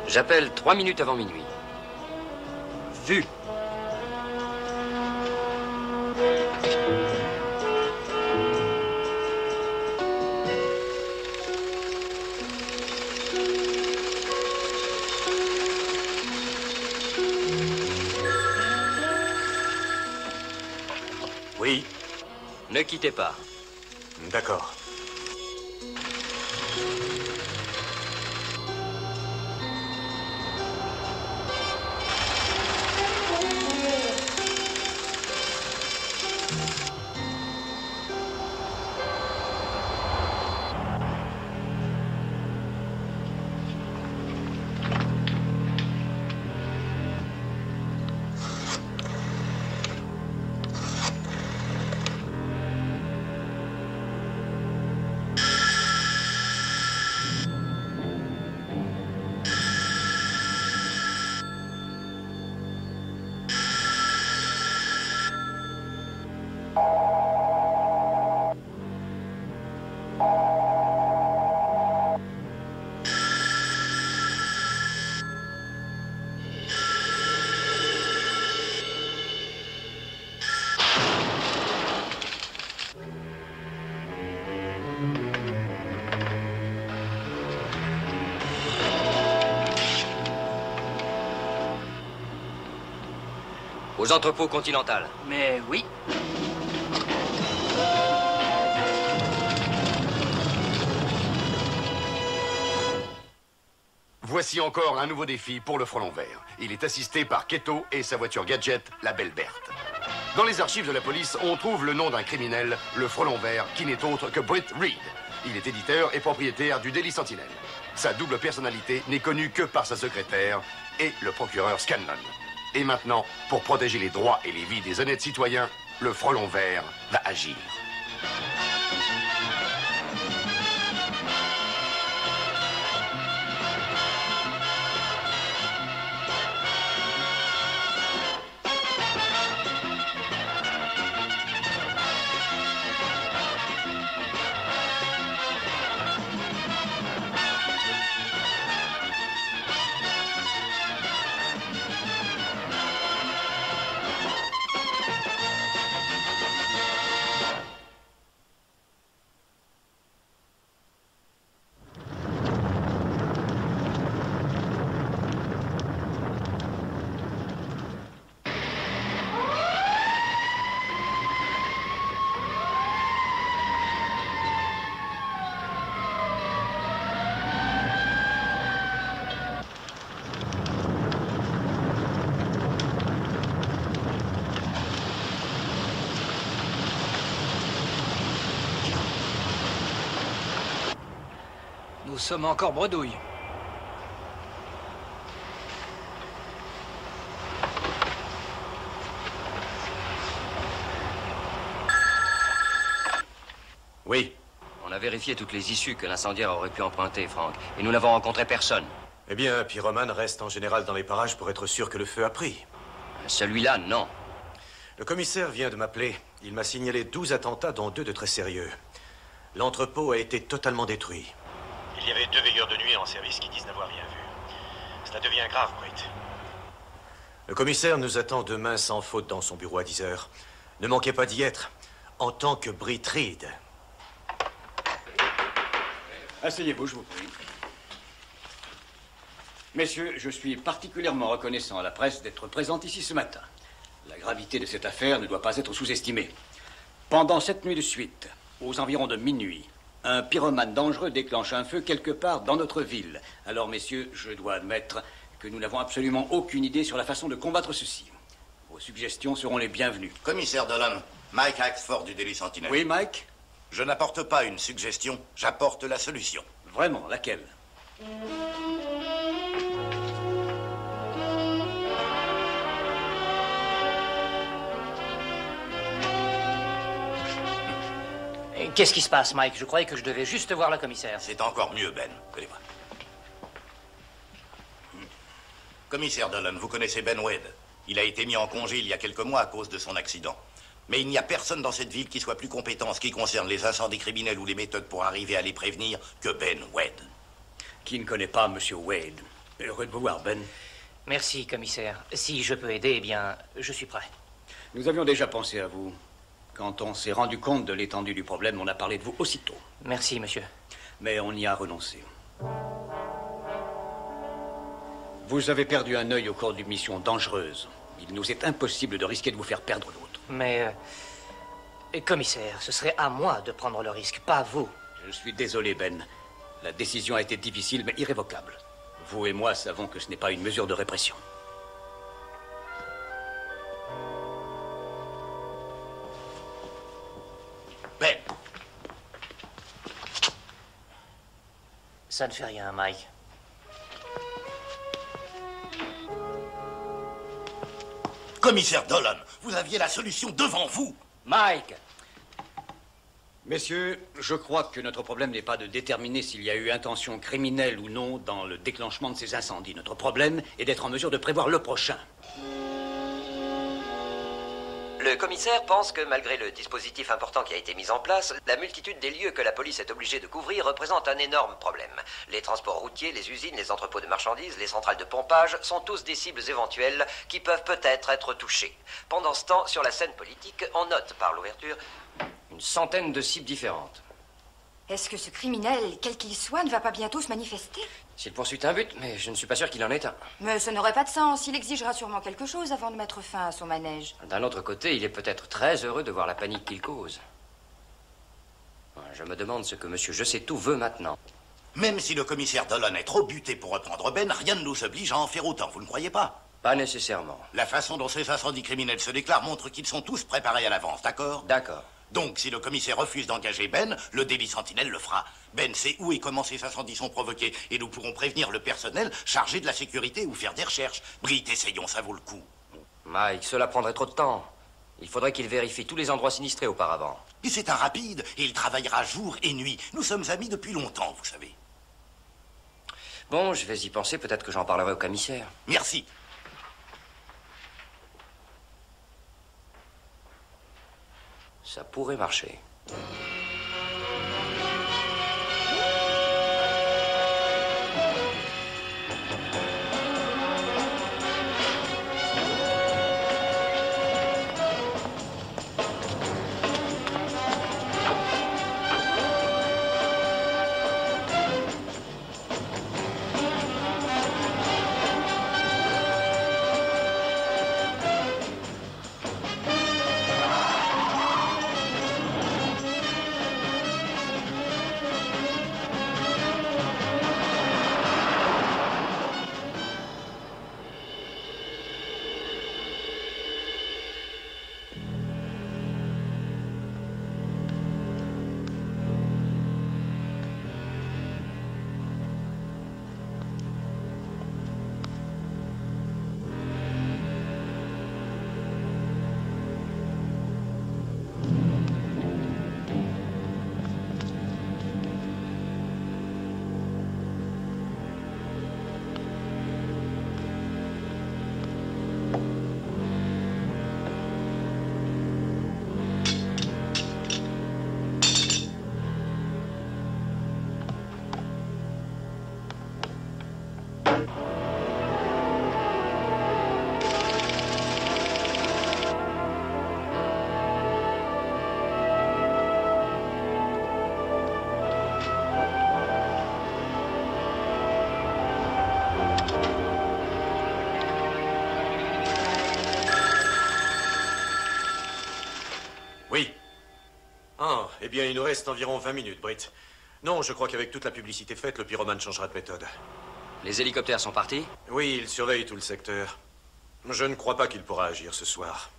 J'appelle 3 minutes avant minuit. Vu. Oui. Ne quittez pas. D'accord. Aux entrepôts continentaux. Mais oui. Voici encore un nouveau défi pour le Frelon Vert. Il est assisté par Keto et sa voiture gadget, la Belle Berthe. Dans les archives de la police, on trouve le nom d'un criminel, le Frelon Vert, qui n'est autre que Britt Reed. Il est éditeur et propriétaire du Daily Sentinel. Sa double personnalité n'est connue que par sa secrétaire et le procureur Scanlon. Et maintenant, pour protéger les droits et les vies des honnêtes citoyens, le Frelon Vert va agir. Nous sommes encore bredouilles. Oui. On a vérifié toutes les issues que l'incendiaire aurait pu emprunter, Frank. Et nous n'avons rencontré personne. Eh bien, Pyromane reste en général dans les parages pour être sûr que le feu a pris. Celui-là, non. Le commissaire vient de m'appeler. Il m'a signalé 12 attentats, dont 2 de très sérieux. L'entrepôt a été totalement détruit. Il y avait 2 veilleurs de nuit en service qui disent n'avoir rien vu. Cela devient grave, Britt. Le commissaire nous attend demain sans faute dans son bureau à 10 heures. Ne manquez pas d'y être, en tant que Britt Reed. Asseyez-vous, je vous prie. Messieurs, je suis particulièrement reconnaissant à la presse d'être présente ici ce matin. La gravité de cette affaire ne doit pas être sous-estimée. Pendant cette nuit de suite, aux environs de minuit, un pyromane dangereux déclenche un feu quelque part dans notre ville. Alors, messieurs, je dois admettre que nous n'avons absolument aucune idée sur la façon de combattre ceci. Vos suggestions seront les bienvenues. Commissaire Dolan, Mike Axford du Daily Sentinel. Oui, Mike? Je n'apporte pas une suggestion, j'apporte la solution. Vraiment, laquelle? Qu'est-ce qui se passe, Mike? Je croyais que je devais juste voir la commissaire. C'est encore mieux, Ben. Venez-moi. Commissaire Dolan, vous connaissez Ben Wade. Il a été mis en congé il y a quelques mois à cause de son accident. Mais il n'y a personne dans cette ville qui soit plus compétent en ce qui concerne les incendies criminels ou les méthodes pour arriver à les prévenir que Ben Wade. Qui ne connaît pas M. Wade? Heureux de vous voir, Ben. Merci, commissaire. Si je peux aider, eh bien, je suis prêt. Nous avions déjà pensé à vous. Quand on s'est rendu compte de l'étendue du problème, on a parlé de vous aussitôt. Merci, monsieur. Mais on y a renoncé. Vous avez perdu un œil au cours d'une mission dangereuse. Il nous est impossible de risquer de vous faire perdre l'autre. Mais, commissaire, ce serait à moi de prendre le risque, pas vous. Je suis désolé, Ben. La décision a été difficile, mais irrévocable. Vous et moi savons que ce n'est pas une mesure de répression. Ben, Ça ne fait rien, Mike. commissaire Dolan, vous aviez la solution devant vous. Mike! Messieurs, je crois que notre problème n'est pas de déterminer s'il y a eu intention criminelle ou non dans le déclenchement de ces incendies. Notre problème est d'être en mesure de prévoir le prochain. Le commissaire pense que malgré le dispositif important qui a été mis en place, la multitude des lieux que la police est obligée de couvrir représente un énorme problème. Les transports routiers, les usines, les entrepôts de marchandises, les centrales de pompage sont tous des cibles éventuelles qui peuvent peut-être être touchées. Pendant ce temps, sur la scène politique, on note par l'ouverture Une centaine de cibles différentes. Est-ce que ce criminel, quel qu'il soit, ne va pas bientôt se manifester? S'il poursuit un but, mais je ne suis pas sûr qu'il en ait un. Mais ce n'aurait pas de sens. Il exigera sûrement quelque chose avant de mettre fin à son manège. D'un autre côté, il est peut-être très heureux de voir la panique qu'il cause. Je me demande ce que monsieur Je sais tout veut maintenant. Même si le commissaire Dolan est trop buté pour reprendre Ben, rien ne nous oblige à en faire autant, vous ne croyez pas? Pas nécessairement. La façon dont ces incendies criminels se déclarent montre qu'ils sont tous préparés à l'avance, d'accord? D'accord. Donc, si le commissaire refuse d'engager Ben, le délit sentinelle le fera. Ben sait où et comment ces incendies sont provoqués, et nous pourrons prévenir le personnel chargé de la sécurité ou faire des recherches. Britt, essayons, ça vaut le coup. Mike, cela prendrait trop de temps. Il faudrait qu'il vérifie tous les endroits sinistrés auparavant. Et c'est un rapide, et il travaillera jour et nuit. Nous sommes amis depuis longtemps, vous savez. Bon, je vais y penser, peut-être que j'en parlerai au commissaire. Merci. Ça pourrait marcher. Oui. Ah, eh bien, il nous reste environ 20 minutes, Britt. Non, je crois qu'avec toute la publicité faite, le pyromane changera de méthode. Les hélicoptères sont partis? Oui, il surveille tout le secteur. Je ne crois pas qu'il pourra agir ce soir.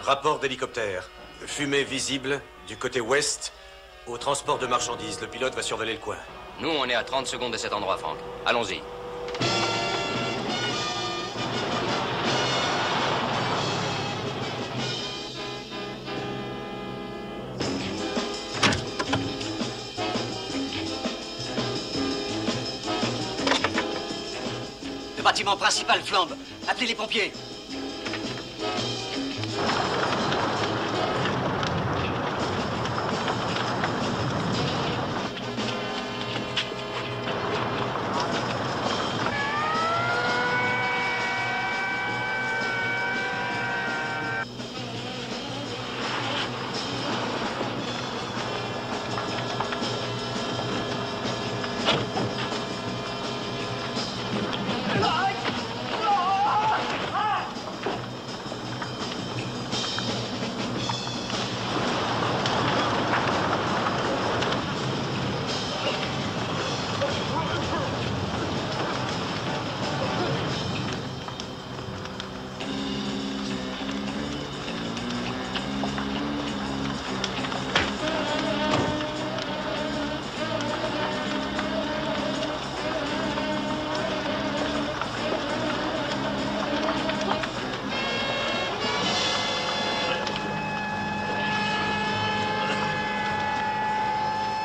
Rapport d'hélicoptère. Fumée visible du côté ouest au transport de marchandises. Le pilote va survoler le coin. Nous, on est à 30 secondes de cet endroit, Franck. Allons-y. Le bâtiment principal flambe. Appelez les pompiers.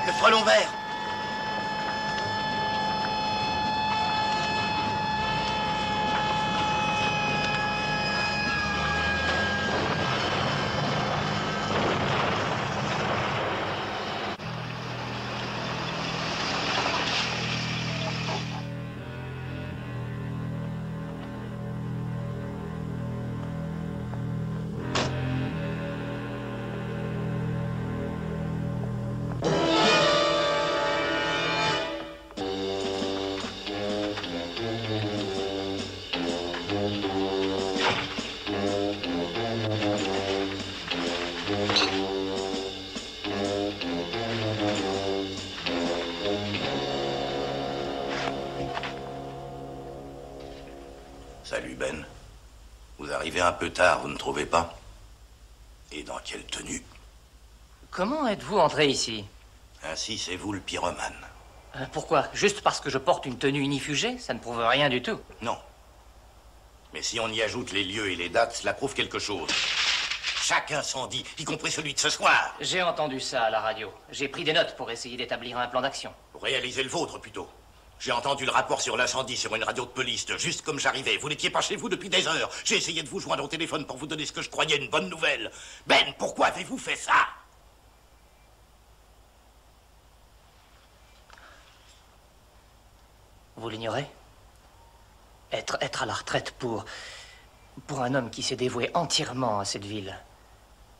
Le frelon vert. Salut Ben. Vous arrivez un peu tard, vous ne trouvez pas? Et dans quelle tenue? Comment êtes-vous entré ici? Ainsi, c'est vous le pyromane. Pourquoi? Juste parce que je porte une tenue unifugée? Ça ne prouve rien du tout. Non. Mais si on y ajoute les lieux et les dates, cela prouve quelque chose. Chaque incendie, y compris celui de ce soir. J'ai entendu ça à la radio. J'ai pris des notes pour essayer d'établir un plan d'action. Pour réaliser le vôtre, plutôt. J'ai entendu le rapport sur l'incendie sur une radio de police, juste comme j'arrivais. Vous n'étiez pas chez vous depuis des heures. J'ai essayé de vous joindre au téléphone pour vous donner ce que je croyais une bonne nouvelle. Ben, pourquoi avez-vous fait ça? Vous l'ignorez? Être à la retraite pour un homme qui s'est dévoué entièrement à cette ville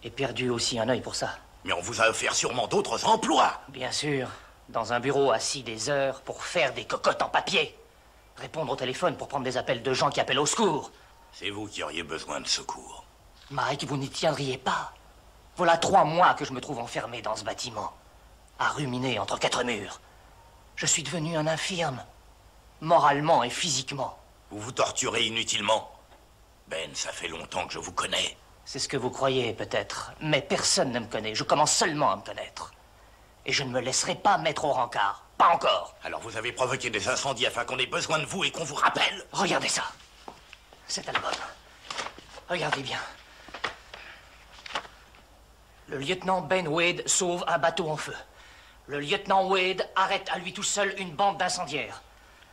et perdu aussi un œil pour ça. Mais on vous a offert sûrement d'autres emplois. Bien sûr. Dans un bureau assis des heures pour faire des cocottes en papier. Répondre au téléphone pour prendre des appels de gens qui appellent au secours. C'est vous qui auriez besoin de secours. Mike, vous n'y tiendriez pas. Voilà 3 mois que je me trouve enfermé dans ce bâtiment, à ruminer entre 4 murs. Je suis devenu un infirme, moralement et physiquement. Vous vous torturez inutilement. Ben, ça fait longtemps que je vous connais. C'est ce que vous croyez, peut-être. Mais personne ne me connaît. Je commence seulement à me connaître. Et je ne me laisserai pas mettre au rencard. Pas encore. Alors vous avez provoqué des incendies afin qu'on ait besoin de vous et qu'on vous rappelle? Regardez ça. Cet album. Regardez bien. Le lieutenant Ben Wade sauve un bateau en feu. Le lieutenant Wade arrête à lui tout seul une bande d'incendiaires.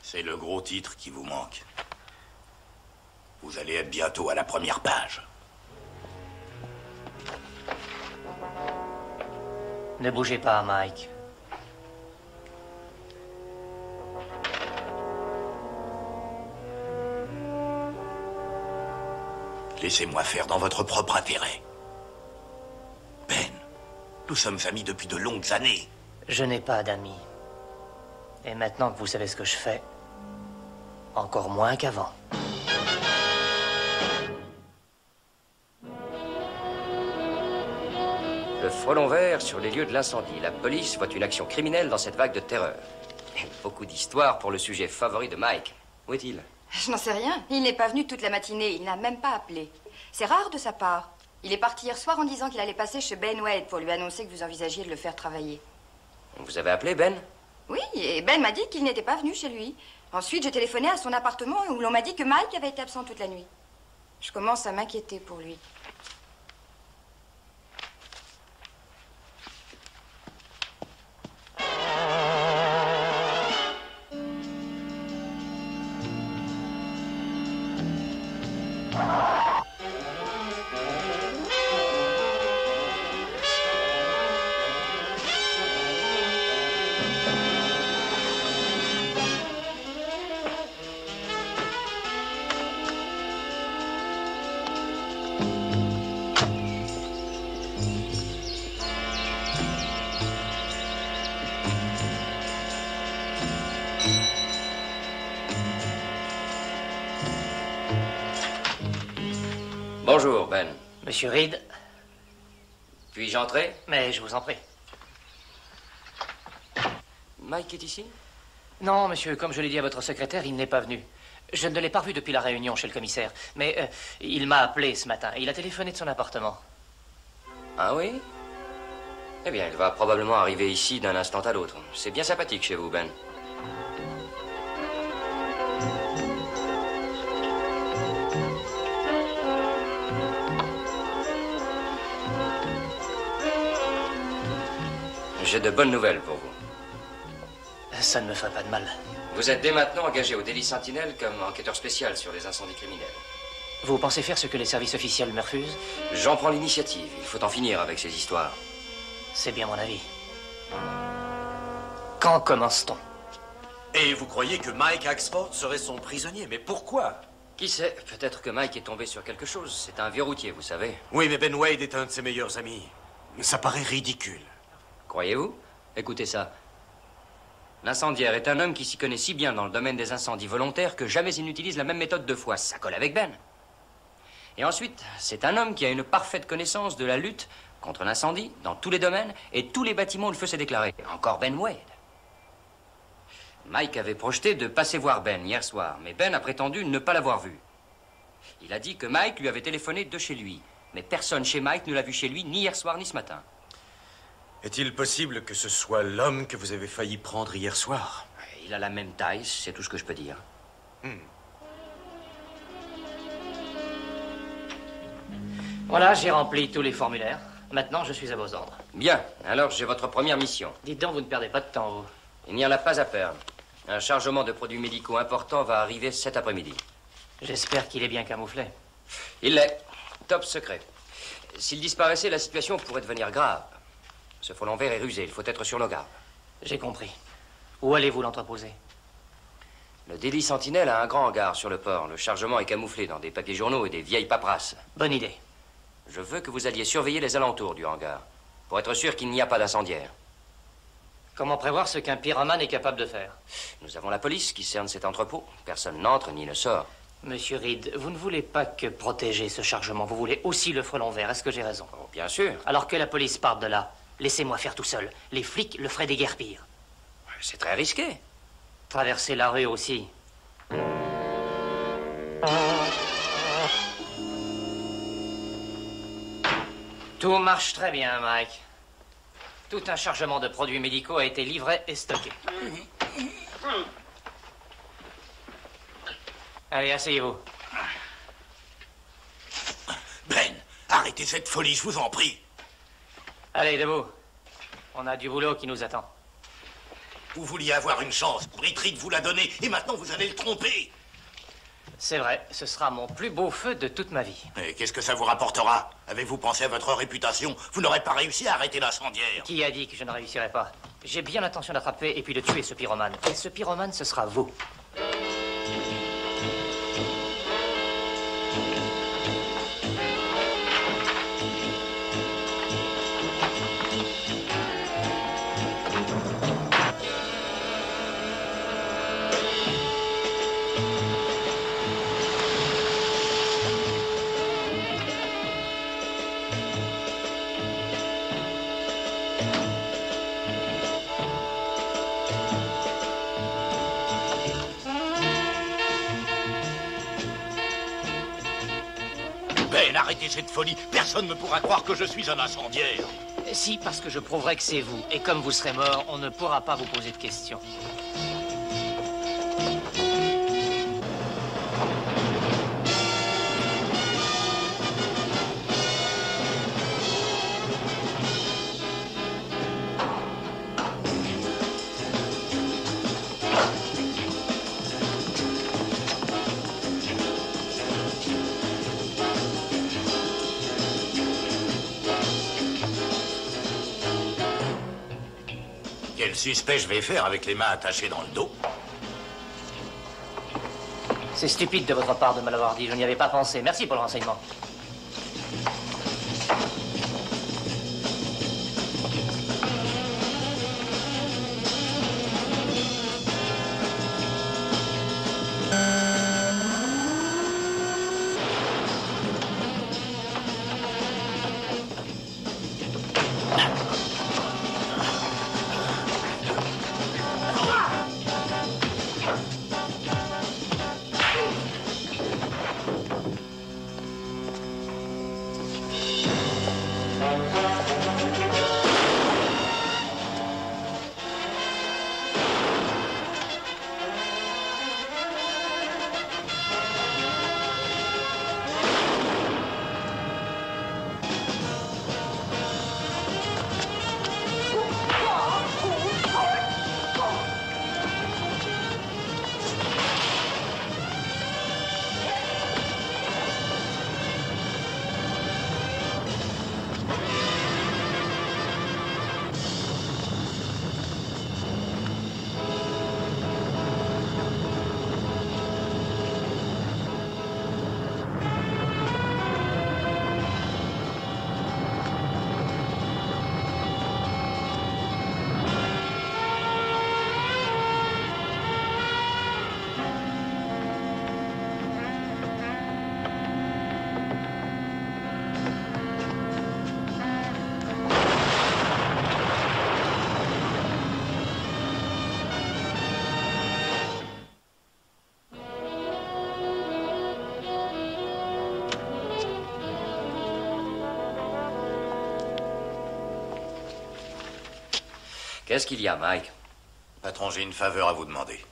C'est le gros titre qui vous manque. Vous allez être bientôt à la première page. Ne bougez pas, Mike. Laissez-moi faire dans votre propre intérêt. Ben, nous sommes amis depuis de longues années. Je n'ai pas d'amis. Et maintenant que vous savez ce que je fais, encore moins qu'avant. Le frelon vert sur les lieux de l'incendie. La police voit une action criminelle dans cette vague de terreur. Et beaucoup d'histoires pour le sujet favori de Mike. Où est-il? Je n'en sais rien. Il n'est pas venu toute la matinée. Il n'a même pas appelé. C'est rare de sa part. Il est parti hier soir en disant qu'il allait passer chez Ben Wade pour lui annoncer que vous envisagiez de le faire travailler. Vous avez appelé Ben? Oui, et Ben m'a dit qu'il n'était pas venu chez lui. Ensuite, j'ai téléphoné à son appartement où l'on m'a dit que Mike avait été absent toute la nuit. Je commence à m'inquiéter pour lui. Bonjour, Ben. Monsieur Reed, Puis-je entrer? mais je vous en prie. Mike est ici? Non, monsieur, comme je l'ai dit à votre secrétaire, il n'est pas venu. Je ne l'ai pas revu depuis la réunion chez le commissaire. Mais il m'a appelé ce matin. Il a téléphoné de son appartement. Ah oui? Eh bien, il va probablement arriver ici d'un instant à l'autre. C'est bien sympathique chez vous, Ben. J'ai de bonnes nouvelles pour vous. Ça ne me ferait pas de mal. Vous êtes dès maintenant engagé au Daily Sentinel comme enquêteur spécial sur les incendies criminels. Vous pensez faire ce que les services officiels me refusent? J'en prends l'initiative. Il faut en finir avec ces histoires. C'est bien mon avis. Quand commence-t-on? Et vous croyez que Mike Axford serait son prisonnier? Mais pourquoi? Qui sait? Peut-être que Mike est tombé sur quelque chose. C'est un vieux routier, vous savez. Oui, mais Ben Wade est un de ses meilleurs amis. Ça paraît ridicule. Croyez-vous? Écoutez ça. L'incendiaire est un homme qui s'y connaît si bien dans le domaine des incendies volontaires que jamais il n'utilise la même méthode deux fois. Ça colle avec Ben. Et ensuite, c'est un homme qui a une parfaite connaissance de la lutte contre l'incendie dans tous les domaines et tous les bâtiments où le feu s'est déclaré. Encore Ben Wade. Mike avait projeté de passer voir Ben hier soir, mais Ben a prétendu ne pas l'avoir vu. Il a dit que Mike lui avait téléphoné de chez lui, mais personne chez Mike ne l'a vu chez lui ni hier soir ni ce matin. Est-il possible que ce soit l'homme que vous avez failli prendre hier soir? Il a la même taille, c'est tout ce que je peux dire. Voilà, j'ai rempli tous les formulaires. Maintenant, je suis à vos ordres. Bien, alors j'ai votre première mission. Dites donc, vous ne perdez pas de temps, vous. Il n'y en a pas à perdre. Un chargement de produits médicaux important va arriver cet après-midi. J'espère qu'il est bien camouflé. Il l'est. Top secret. S'il disparaissait, la situation pourrait devenir grave. Ce frelon vert est rusé, il faut être sur nos gardes. J'ai compris. Où allez-vous l'entreposer? Le Daily Sentinel a un grand hangar sur le port. Le chargement est camouflé dans des papiers journaux et des vieilles paperasses. Bonne idée. Je veux que vous alliez surveiller les alentours du hangar, pour être sûr qu'il n'y a pas d'incendiaire. Comment prévoir ce qu'un pyromane est capable de faire? Nous avons la police qui cerne cet entrepôt. Personne n'entre ni ne sort. Monsieur Reed, vous ne voulez pas que protéger ce chargement. Vous voulez aussi le frelon vert. Est-ce que j'ai raison? Oh, bien sûr. Alors que la police parte de là. Laissez-moi faire tout seul. Les flics le feraient déguerpir. C'est très risqué. Traverser la rue aussi. Tout marche très bien, Mike. Tout un chargement de produits médicaux a été livré et stocké. Allez, asseyez-vous. Ben, arrêtez cette folie, je vous en prie. Allez, debout. On a du boulot qui nous attend. Vous vouliez avoir une chance. Britt Reed vous l'a donnée et maintenant vous allez le tromper. C'est vrai, ce sera mon plus beau feu de toute ma vie. Et qu'est-ce que ça vous rapportera? Avez-vous pensé à votre réputation? Vous n'aurez pas réussi à arrêter l'incendiaire. Qui a dit que je ne réussirais pas? J'ai bien l'intention d'attraper et puis de tuer ce pyromane. Et ce pyromane, ce sera vous. arrêter cette folie. Personne ne pourra croire que je suis un incendiaire. Si, parce que je prouverai que c'est vous. Et comme vous serez mort, on ne pourra pas vous poser de questions. Quel suspect je vais faire avec les mains attachées dans le dos? C'est stupide de votre part de me l'avoir dit. Je n'y avais pas pensé. Merci pour le renseignement. Qu'est-ce qu'il y a, Mike? Patron, j'ai une faveur à vous demander.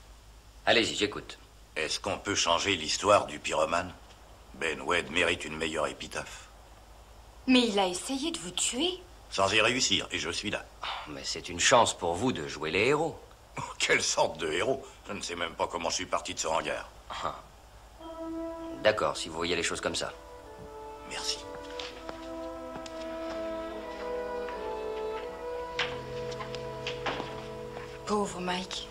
Allez-y, j'écoute. Est-ce qu'on peut changer l'histoire du pyromane? Ben Wade mérite une meilleure épitaphe. Mais il a essayé de vous tuer. Sans y réussir, et je suis là. Mais c'est une chance pour vous de jouer les héros. Quelle sorte de héros? Je ne sais même pas comment je suis parti de ce hangar. Ah. D'accord, si vous voyez les choses comme ça. Merci. Pauvre Mike.